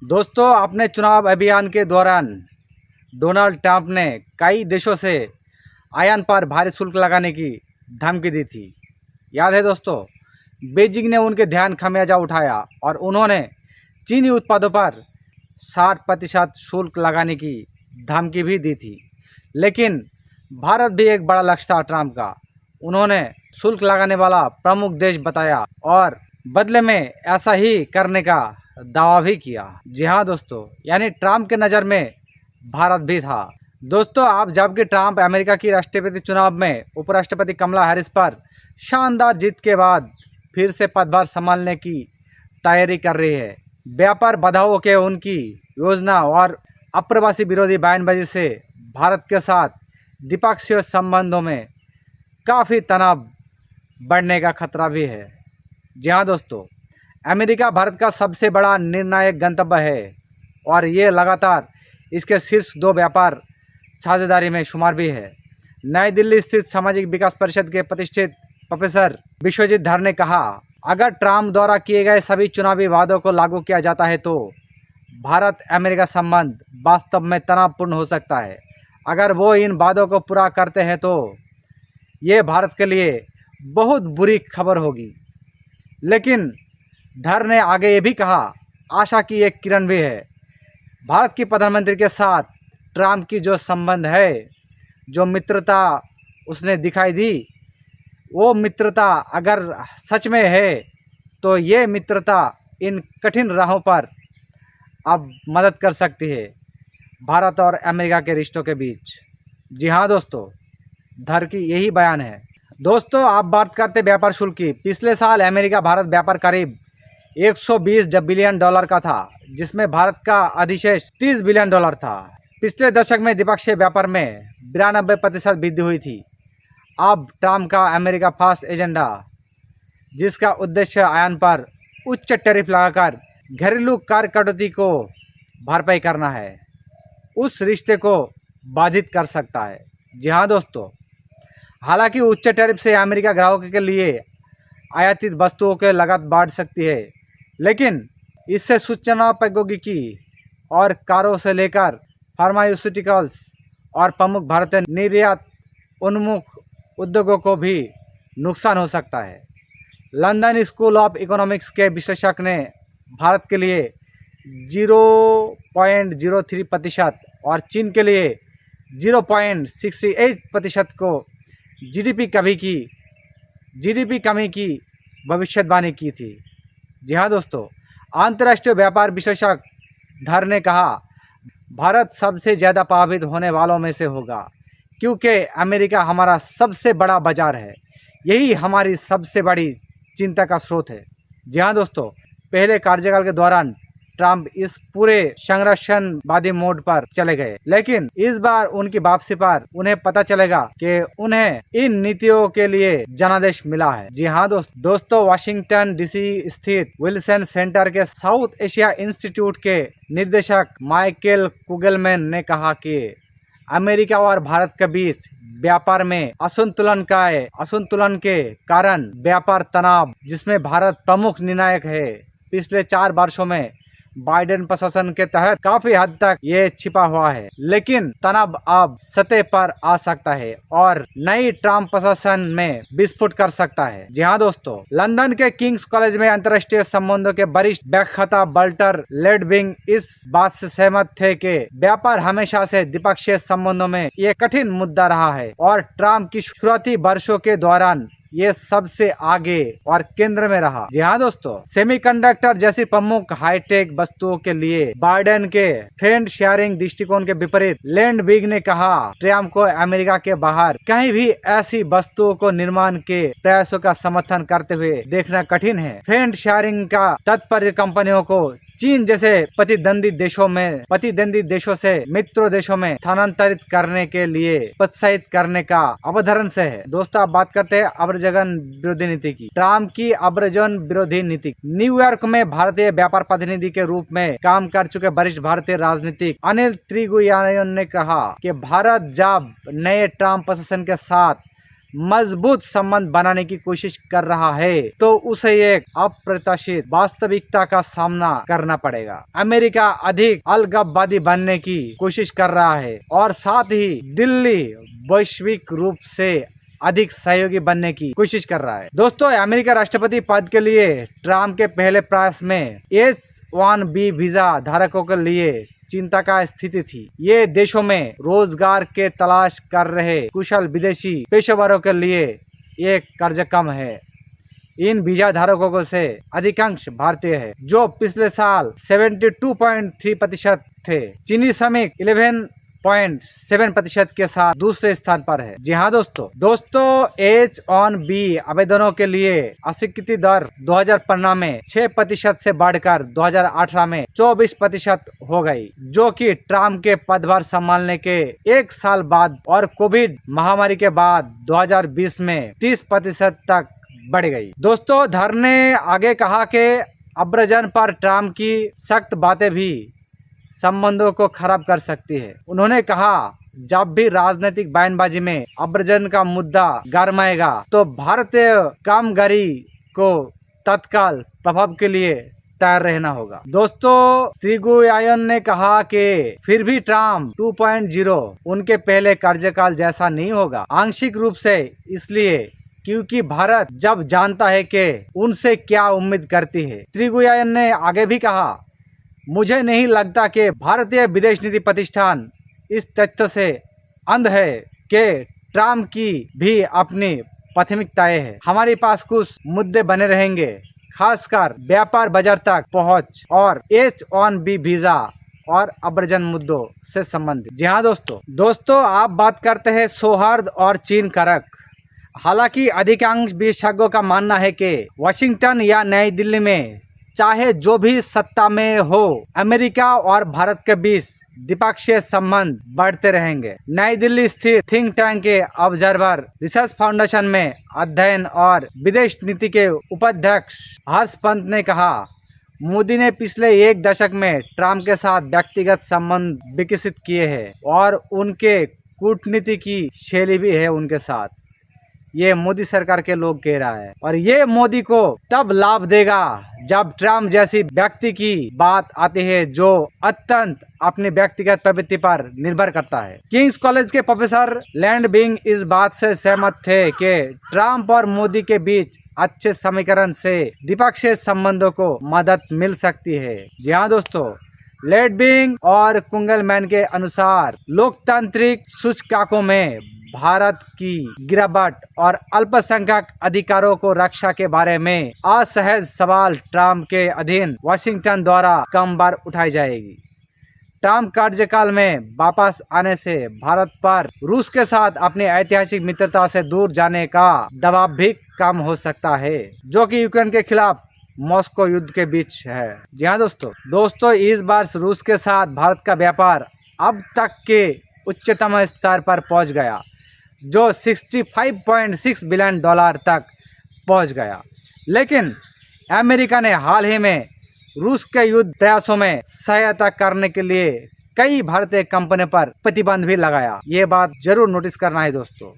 दोस्तों, अपने चुनाव अभियान के दौरान डोनाल्ड ट्रंप ने कई देशों से आयात पर भारी शुल्क लगाने की धमकी दी थी। याद है दोस्तों, बीजिंग ने उनके ध्यान खमियाजा उठाया और उन्होंने चीनी उत्पादों पर 60% शुल्क लगाने की धमकी भी दी थी। लेकिन भारत भी एक बड़ा लक्ष्य था ट्रंप का। उन्होंने शुल्क लगाने वाला प्रमुख देश बताया और बदले में ऐसा ही करने का दावा भी किया। जी हाँ दोस्तों, यानी ट्रंप के नज़र में भारत भी था। दोस्तों, आप जबकि ट्रंप अमेरिका की राष्ट्रपति चुनाव में उपराष्ट्रपति कमला हैरिस पर शानदार जीत के बाद फिर से पदभार संभालने की तैयारी कर रही है। व्यापार बाधाओं के उनकी योजना और अप्रवासी विरोधी बयानबाजी से भारत के साथ द्विपक्षीय संबंधों में काफ़ी तनाव बढ़ने का खतरा भी है। जी हाँ दोस्तों, अमेरिका भारत का सबसे बड़ा निर्णायक गंतव्य है और ये लगातार इसके शीर्ष 2 व्यापार साझेदारी में शुमार भी है। नई दिल्ली स्थित सामाजिक विकास परिषद के प्रतिष्ठित प्रोफेसर विश्वजीत धर ने कहा, अगर ट्रंप द्वारा किए गए सभी चुनावी वादों को लागू किया जाता है तो भारत अमेरिका संबंध वास्तव में तनावपूर्ण हो सकता है। अगर वो इन वादों को पूरा करते हैं तो ये भारत के लिए बहुत बुरी खबर होगी। लेकिन धर ने आगे ये भी कहा, आशा की एक किरण भी है। भारत की प्रधानमंत्री के साथ ट्रंप की जो संबंध है, जो मित्रता उसने दिखाई दी, वो मित्रता अगर सच में है तो ये मित्रता इन कठिन राहों पर अब मदद कर सकती है भारत और अमेरिका के रिश्तों के बीच। जी हाँ दोस्तों, धर की यही बयान है। दोस्तों, आप बात करते व्यापार शुल्क की। पिछले साल अमेरिका भारत व्यापार करीब 120 बिलियन डॉलर का था, जिसमें भारत का अधिशेष 30 बिलियन डॉलर था। पिछले दशक में द्विपक्षीय व्यापार में 92% वृद्धि हुई थी। अब ट्रंप का अमेरिका फर्स्ट एजेंडा, जिसका उद्देश्य आयात पर उच्च टैरिफ लगाकर घरेलू कर कटौती को भरपाई करना है, उस रिश्ते को बाधित कर सकता है। जी हाँ दोस्तों, हालांकि उच्च टैरिफ से अमेरिका ग्राहकों के लिए आयातित वस्तुओं की लागत बढ़ सकती है, लेकिन इससे सूचना प्रौद्योगिकी और कारों से लेकर फार्मास्यूटिकल्स और प्रमुख भारतीय निर्यात उन्मुख उद्योगों को भी नुकसान हो सकता है। लंदन स्कूल ऑफ इकोनॉमिक्स के विशेषज्ञ ने भारत के लिए 0.03% और चीन के लिए 0.68% को जीडीपी कमी की भविष्यवाणी की थी। जी हाँ दोस्तों, अंतर्राष्ट्रीय व्यापार विशेषज्ञ धर ने कहा, भारत सबसे ज़्यादा प्रभावित होने वालों में से होगा, क्योंकि अमेरिका हमारा सबसे बड़ा बाजार है। यही हमारी सबसे बड़ी चिंता का स्रोत है। जी हाँ दोस्तों, पहले कार्यकाल के दौरान ट्रंप इस पूरे संरक्षणवादी मोड पर चले गए, लेकिन इस बार उनकी वापसी पर उन्हें पता चलेगा कि उन्हें इन नीतियों के लिए जनादेश मिला है। जी हाँ दोस्तों, वाशिंगटन डीसी स्थित विल्सन सेंटर के साउथ एशिया इंस्टीट्यूट के निदेशक माइकल कुगलमैन ने कहा कि अमेरिका और भारत के बीच व्यापार में असंतुलन के कारण व्यापार तनाव, जिसमें भारत प्रमुख निर्णायक है, पिछले 4 वर्षों में बाइडेन प्रशासन के तहत काफी हद तक ये छिपा हुआ है, लेकिन तनाव अब सतह पर आ सकता है और नई ट्रंप प्रशासन में विस्फोट कर सकता है। जी हाँ दोस्तों, लंदन के किंग्स कॉलेज में अंतर्राष्ट्रीय संबंधों के वरिष्ठ व्याख्याता वल्टर लेडविंग इस बात से सहमत थे कि व्यापार हमेशा से द्विपक्षीय संबंधों में ये कठिन मुद्दा रहा है और ट्रंप की शुरुआती वर्षों के दौरान ये सबसे आगे और केंद्र में रहा। जी हाँ दोस्तों, सेमीकंडक्टर जैसी प्रमुख हाईटेक वस्तुओं के लिए बाइडेन के फ्रेंड शेयरिंग दृष्टिकोण के विपरीत लेंडविग ने कहा, ट्रंप को अमेरिका के बाहर कहीं भी ऐसी वस्तुओं को निर्माण के प्रयासों का समर्थन करते हुए देखना कठिन है। फ्रेंड शेयरिंग का तात्पर्य कंपनियों को चीन जैसे प्रतिद्वंदी देशों से मित्र देशों में स्थानांतरित करने के लिए प्रोत्साहित करने का अवधारण से है। दोस्तों, आप बात करते हैं अब्रजन विरोधी नीति की। ट्रंप की अब्रजन विरोधी नीति। न्यूयॉर्क में भारतीय व्यापार प्रतिनिधि के रूप में काम कर चुके वरिष्ठ भारतीय राजनीतिक अनिल त्रिगुयान ने कहा कि भारत जब नए ट्रंप प्रशासन के साथ मजबूत संबंध बनाने की कोशिश कर रहा है तो उसे एक अप्रत्याशित वास्तविकता का सामना करना पड़ेगा। अमेरिका अधिक अलगाववादी बनने की कोशिश कर रहा है और साथ ही दिल्ली वैश्विक रूप से अधिक सहयोगी बनने की कोशिश कर रहा है। दोस्तों, अमेरिका राष्ट्रपति पद के लिए ट्रम्प के पहले प्रयास में H-1B वीजा धारकों के लिए चिंता का स्थिति थी। ये देशों में रोजगार के तलाश कर रहे कुशल विदेशी पेशेवरों के लिए एक कार्यक्रम है। इन वीजा धारकों से अधिकांश भारतीय है, जो पिछले साल 72.3% थे। चीनी श्रमिक 11.7% के साथ दूसरे स्थान पर है। जी हाँ दोस्तों, H-1B आवेदनों के लिए अस्वीकृति दर 2015 में 6% से बढ़कर 2018 में 24% हो गई, जो कि ट्रम्प के पदभार संभालने के एक साल बाद और कोविड महामारी के बाद 2020 में 30% तक बढ़ गई। दोस्तों, धर ने आगे कहा कि अब्रजन पर ट्रम्प की सख्त बातें भी संबंधों को खराब कर सकती है। उन्होंने कहा, जब भी राजनीतिक बयानबाजी में अब्रजन का मुद्दा गरमाएगा तो भारतीय कामगारी को तत्काल प्रभाव के लिए तैयार रहना होगा। दोस्तों, त्रिगुयायन ने कहा कि फिर भी ट्रम्प 2.0 उनके पहले कार्यकाल जैसा नहीं होगा, आंशिक रूप से इसलिए क्योंकि भारत जब जानता है कि उनसे क्या उम्मीद करती है। त्रिगुयायन ने आगे भी कहा, मुझे नहीं लगता कि भारतीय विदेश नीति प्रतिष्ठान इस तथ्य से अंध है कि ट्रम्प की भी अपनी प्राथमिकताएं हैं। हमारे पास कुछ मुद्दे बने रहेंगे, खासकर व्यापार बाजार तक पहुंच और H-1B वीजा और अब्रजन मुद्दों से संबंधित। जी हाँ दोस्तों, आप बात करते हैं सौहार्द और चीन कारक। हालांकि अधिकांश विशेषज्ञों का मानना है कि वाशिंगटन या नई दिल्ली में चाहे जो भी सत्ता में हो, अमेरिका और भारत के बीच द्विपक्षीय संबंध बढ़ते रहेंगे। नई दिल्ली स्थित थिंक टैंक के ऑब्जर्वर रिसर्च फाउंडेशन में अध्ययन और विदेश नीति के उपाध्यक्ष हर्ष पंत ने कहा, मोदी ने पिछले एक दशक में ट्रम्प के साथ व्यक्तिगत संबंध विकसित किए हैं और उनके कूटनीति की शैली भी है उनके साथ। ये मोदी सरकार के लोग कह रहा है और ये मोदी को तब लाभ देगा जब ट्रम्प जैसी व्यक्ति की बात आती है जो अत्यंत अपनी व्यक्तिगत प्रवृत्ति पर निर्भर करता है। किंग्स कॉलेज के प्रोफेसर लैंडबिंग इस बात से सहमत थे कि ट्रम्प और मोदी के बीच अच्छे समीकरण से द्विपक्षीय संबंधों को मदद मिल सकती है। जी हाँ दोस्तों, लैंडबिंग और कुंगलमैन के अनुसार लोकतांत्रिक सूचकांकों में भारत की गिरावट और अल्पसंख्यक अधिकारों को रक्षा के बारे में असहज सवाल ट्रम्प के अधीन वाशिंगटन द्वारा कम बार उठाई जाएगी। ट्रम्प कार्यकाल में वापस आने से भारत पर रूस के साथ अपनी ऐतिहासिक मित्रता से दूर जाने का दबाव भी कम हो सकता है, जो कि यूक्रेन के खिलाफ मॉस्को युद्ध के बीच है। जी हाँ दोस्तों, इस बार रूस के साथ भारत का व्यापार अब तक के उच्चतम स्तर पर पहुंच गया, जो $65.6 बिलियन तक पहुंच गया। लेकिन अमेरिका ने हाल ही में रूस के युद्ध प्रयासों में सहायता करने के लिए कई भारतीय कंपनियों पर प्रतिबंध भी लगाया। ये बात जरूर नोटिस करना है दोस्तों।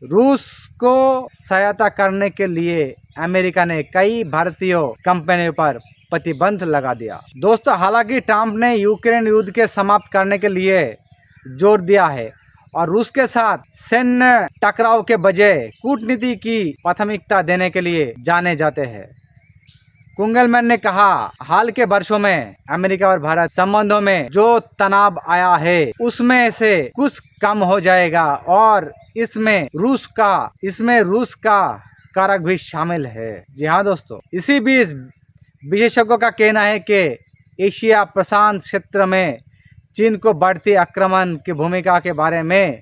रूस को सहायता करने के लिए अमेरिका ने कई भारतीय कंपनियों पर प्रतिबंध लगा दिया। दोस्तों, हालांकि ट्रम्प ने यूक्रेन युद्ध के समाप्त करने के लिए जोर दिया है और रूस के साथ सैन्य टकराव के बजाय कूटनीति की प्राथमिकता देने के लिए जाने जाते हैं। कुंगलमैन ने कहा, हाल के वर्षों में अमेरिका और भारत संबंधों में जो तनाव आया है उसमें से कुछ कम हो जाएगा और इसमें रूस का कारक भी शामिल है। जी हाँ दोस्तों, इसी बीच विशेषज्ञों का कहना है कि एशिया प्रशांत क्षेत्र में चीन को बढ़ती आक्रमण की भूमिका के बारे में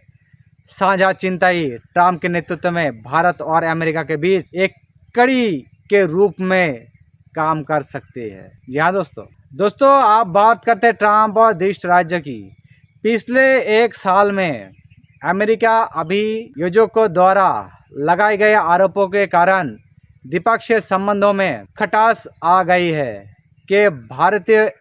साझा चिंता ही ट्रम्प के नेतृत्व में भारत और अमेरिका के बीच एक कड़ी के रूप में काम कर सकती है। यहाँ दोस्तों आप बात करते हैं ट्रम्प और धृष्ट राज्य की। पिछले एक साल में अमेरिका अभियोजकों द्वारा लगाए गए आरोपों के कारण द्विपक्षीय संबंधों में खटास आ गई है कि भारतीय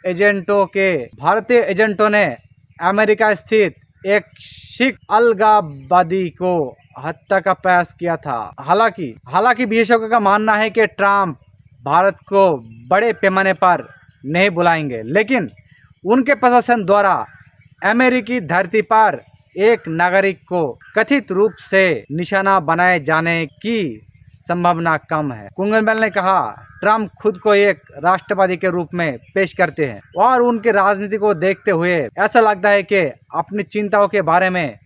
एजेंटों ने अमेरिका स्थित एक सिख अलगाववादी को हत्या का प्रयास किया था। हालांकि विशेषज्ञों का मानना है कि ट्रंप भारत को बड़े पैमाने पर नहीं बुलाएंगे, लेकिन उनके प्रशासन द्वारा अमेरिकी धरती पर एक नागरिक को कथित रूप से निशाना बनाए जाने की संभावना कम है। कुंगलमैन ने कहा, ट्रंप खुद को एक राष्ट्रवादी के रूप में पेश करते हैं और उनकी राजनीति को देखते हुए ऐसा लगता है कि अपनी चिंताओं के बारे में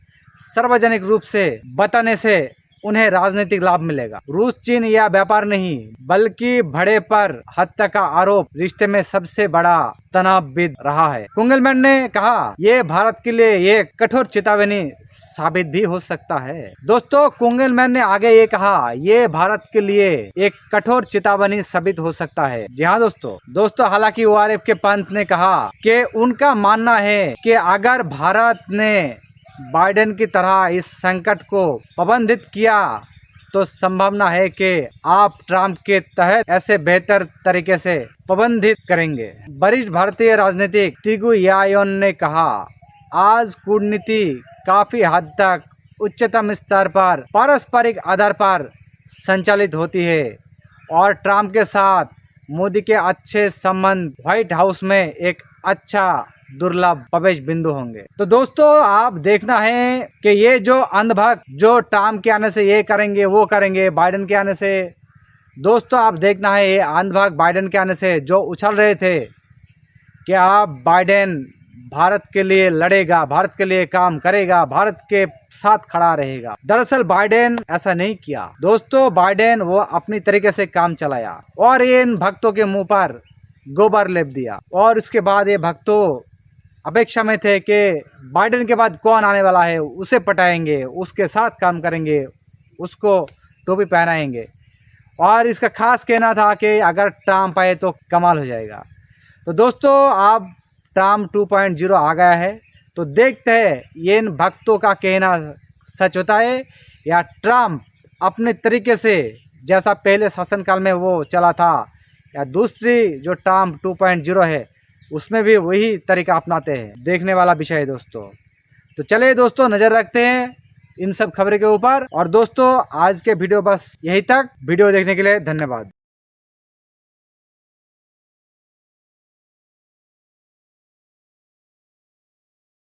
सार्वजनिक रूप से बताने से उन्हें राजनीतिक लाभ मिलेगा। रूस चीन या व्यापार नहीं, बल्कि बड़े पर हत्या का आरोप रिश्ते में सबसे बड़ा तनाव विद रहा है। कुंगलमैन ने कहा, ये भारत के लिए एक कठोर चेतावनी साबित भी हो सकता है। दोस्तों, कुंगलमैन ने आगे ये कहा, ये भारत के लिए एक कठोर चेतावनी साबित हो सकता है। जी हाँ दोस्तों, हालांकि ORF के पंत ने कहा कि उनका मानना है कि अगर भारत ने बाइडेन की तरह इस संकट को प्रबंधित किया तो संभावना है कि आप ट्रंप के तहत ऐसे बेहतर तरीके से प्रबंधित करेंगे। वरिष्ठ भारतीय राजनीतिक तिगु यायोन ने कहा, आज कूटनीति काफी हद तक उच्चतम स्तर पर पारस्परिक आधार पर संचालित होती है और ट्रंप के साथ मोदी के अच्छे संबंध व्हाइट हाउस में एक अच्छा दुर्लभ प्रवेश बिंदु होंगे। तो दोस्तों, आप देखना है कि ये जो अंधभक्त जो ट्रंप के आने से ये करेंगे वो करेंगे, बाइडेन के आने से, दोस्तों आप देखना है ये अंधभक्त बाइडेन के आने से जो उछल रहे थे कि आप बाइडेन भारत के लिए लड़ेगा, भारत के लिए काम करेगा, भारत के साथ खड़ा रहेगा। दरअसल बाइडेन ऐसा नहीं किया दोस्तों। बाइडेन वो अपनी तरीके से काम चलाया और इन भक्तों के मुंह पर गोबर लेप दिया और उसके बाद ये भक्तों अपेक्षा में थे कि बाइडेन के बाद कौन आने वाला है, उसे पटाएंगे, उसके साथ काम करेंगे, उसको टोपी पहनाएंगे और इसका खास कहना था कि अगर ट्रंप आए तो कमाल हो जाएगा। तो दोस्तों, अब ट्रंप 2.0 आ गया है, तो देखते हैं ये इन भक्तों का कहना सच होता है या ट्रंप अपने तरीके से जैसा पहले शासनकाल में वो चला था, या दूसरी जो ट्रंप 2.0 है उसमें भी वही तरीका अपनाते हैं। देखने वाला विषय है दोस्तों। तो चलिए दोस्तों, नज़र रखते हैं इन सब खबरों के ऊपर। और दोस्तों, आज के वीडियो बस यही तक। वीडियो देखने के लिए धन्यवाद।